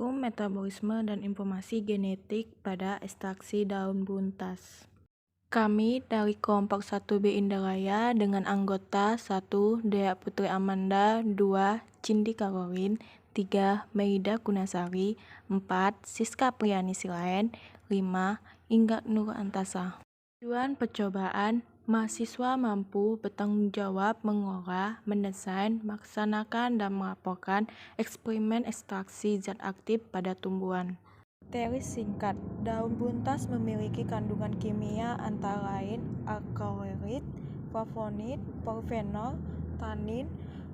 Hukum metabolisme dan informasi genetik pada ekstraksi daun buntas. Kami dari kelompok 1B Indaraya dengan anggota 1. Dea Putri Amanda, 2. Cindy Caroline, 3. Meida Gunasari, 4. Siska Priani Silaen, 5. Ingat Nur Antasa. Tujuan percobaan, mahasiswa mampu bertanggung jawab mengolah, mendesain, melaksanakan, dan melaporkan eksperimen ekstraksi zat aktif pada tumbuhan. Teori singkat, daun buntas memiliki kandungan kimia antara lain alkaloid, flavonoid, polifenol, tanin,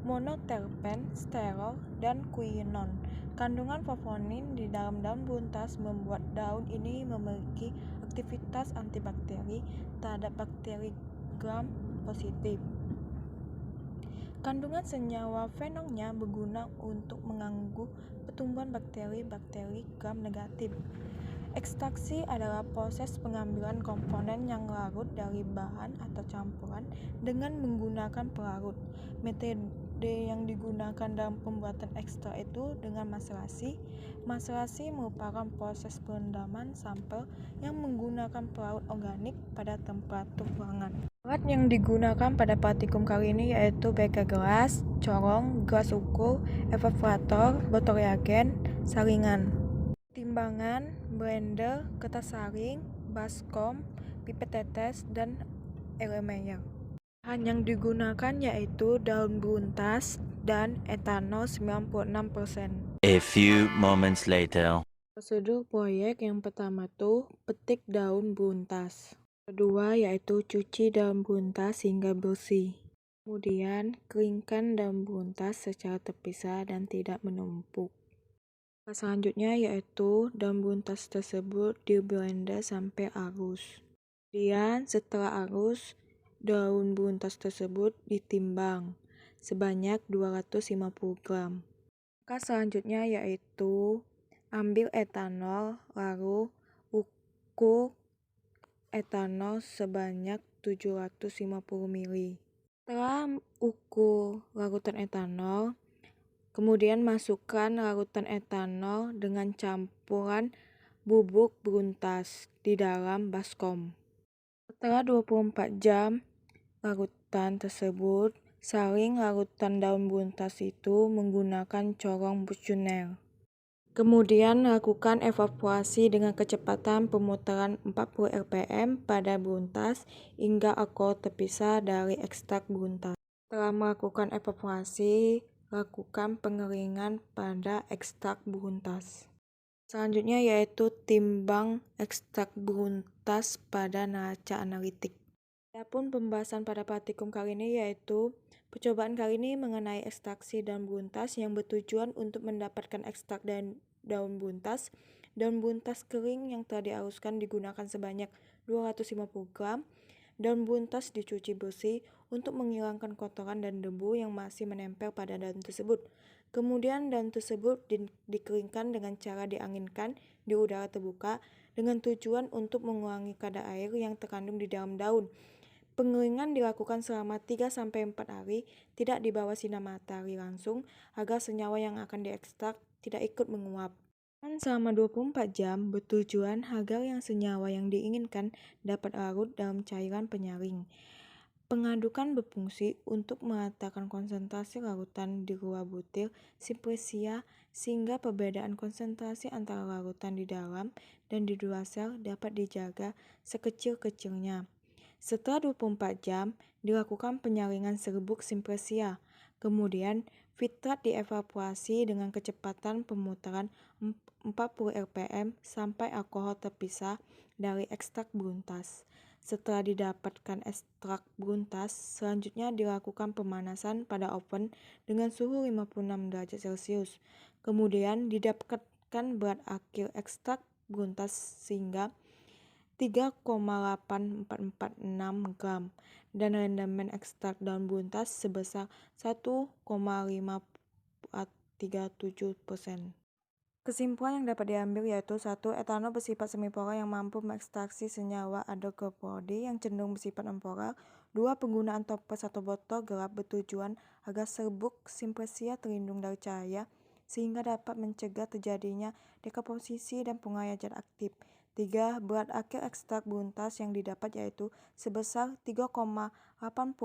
monoterpen, sterol, dan quinone. Kandungan flavonoid di dalam daun buntas membuat daun ini memiliki aktivitas antibakteri terhadap bakteri gram positif. Kandungan senyawa fenolnya berguna untuk mengganggu pertumbuhan bakteri gram negatif. Ekstraksi adalah proses pengambilan komponen yang larut dari bahan atau campuran dengan menggunakan pelarut. Metode yang digunakan dalam pembuatan ekstrak itu dengan maserasi. Maserasi merupakan proses perendaman sampel yang menggunakan pelarut organik pada temperatur ruangan. Alat yang digunakan pada praktikum kali ini yaitu beker gelas, corong, gelas ukur, evaporator, botol reagen, saringan, timbangan, blender, kertas saring, baskom, pipet tetes, dan Erlenmeyer. Bahan yang digunakan yaitu daun buntas dan etanol 96%. A few moments later. Prosedur proyek yang pertama tuh petik daun buntas. Kedua yaitu cuci daun buntas hingga bersih. Kemudian keringkan daun buntas secara terpisah dan tidak menumpuk. Selanjutnya yaitu daun buntas tersebut di blender sampai halus. Kemudian setelah halus, daun buntas tersebut ditimbang sebanyak 250 gram. Selanjutnya yaitu ambil etanol lalu ukur etanol sebanyak 750 ml. Setelah ukur larutan etanol, kemudian masukkan larutan etanol dengan campuran bubuk buntas di dalam baskom. Setelah 24 jam larutan tersebut, saring larutan daun buntas itu menggunakan corong Buchner. Kemudian lakukan evaporasi dengan kecepatan pemutaran 40 rpm pada buntas hingga alkohol terpisah dari ekstrak buntas. Setelah melakukan evaporasi, lakukan pengeringan pada ekstrak buntas. Selanjutnya yaitu timbang ekstrak buntas pada neraca analitik. Adapun pembahasan pada praktikum kali ini yaitu percobaan kali ini mengenai ekstraksi daun buntas yang bertujuan untuk mendapatkan ekstrak daun buntas. Daun buntas kering yang telah dihaluskan digunakan sebanyak 250 gram. Daun buntas dicuci bersih untuk menghilangkan kotoran dan debu yang masih menempel pada daun tersebut. Kemudian daun tersebut dikeringkan dengan cara dianginkan di udara terbuka dengan tujuan untuk mengurangi kadar air yang terkandung di dalam daun. Pengeringan dilakukan selama 3-4 hari, tidak di bawah sinar matahari langsung, agar senyawa yang akan diekstrak tidak ikut menguap. Dan selama 24 jam, bertujuan agar senyawa yang diinginkan dapat larut dalam cairan penyaring. Pengadukan berfungsi untuk meratakan konsentrasi larutan di luar butir simplicia sehingga perbedaan konsentrasi antara larutan di dalam dan di luar sel dapat dijaga sekecil-kecilnya. Setelah 24 jam, dilakukan penyaringan serbuk simplicia. Kemudian, filtrat dievaporasi dengan kecepatan pemutaran 40 rpm sampai alkohol terpisah dari ekstrak buntas. Setelah didapatkan ekstrak buntas, selanjutnya dilakukan pemanasan pada oven dengan suhu 56 derajat Celcius. Kemudian didapatkan berat akhir ekstrak buntas sehingga 3,8446 gram dan rendamen ekstrak daun buntas sebesar 1,537%. Kesimpulan yang dapat diambil yaitu 1. Etanol bersifat semipolar yang mampu mengekstraksi senyawa aldehyde yang cenderung bersifat non-polar. 2. Penggunaan toples atau botol gelap bertujuan agar serbuk simplicia terlindung dari cahaya sehingga dapat mencegah terjadinya dekomposisi dan pengayajan aktif. 3. Berat akhir ekstrak buntas yang didapat yaitu sebesar 3,846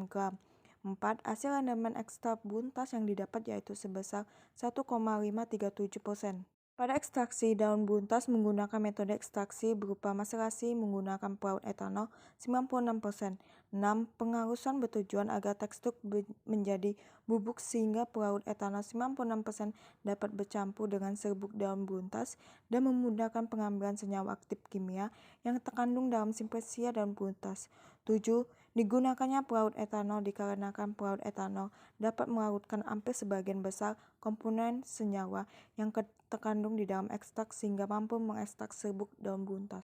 gram. 4. Hasil rendaman ekstrak buntas yang didapat yaitu sebesar 1,537%. Pada ekstraksi daun buntas menggunakan metode ekstraksi berupa maserasi menggunakan pelaut etanol 96%. 6. Penghalusan bertujuan agar tekstur menjadi bubuk sehingga pelaut etanol 96% dapat bercampur dengan serbuk daun buntas dan memudahkan pengambilan senyawa aktif kimia yang terkandung dalam simpresia daun buntas. 7. Digunakannya pelaut etanol dikarenakan pelaut etanol dapat melarutkan hampir sebagian besar komponen senyawa yang terkandung di dalam ekstrak sehingga mampu mengekstrak serbuk daun buntas.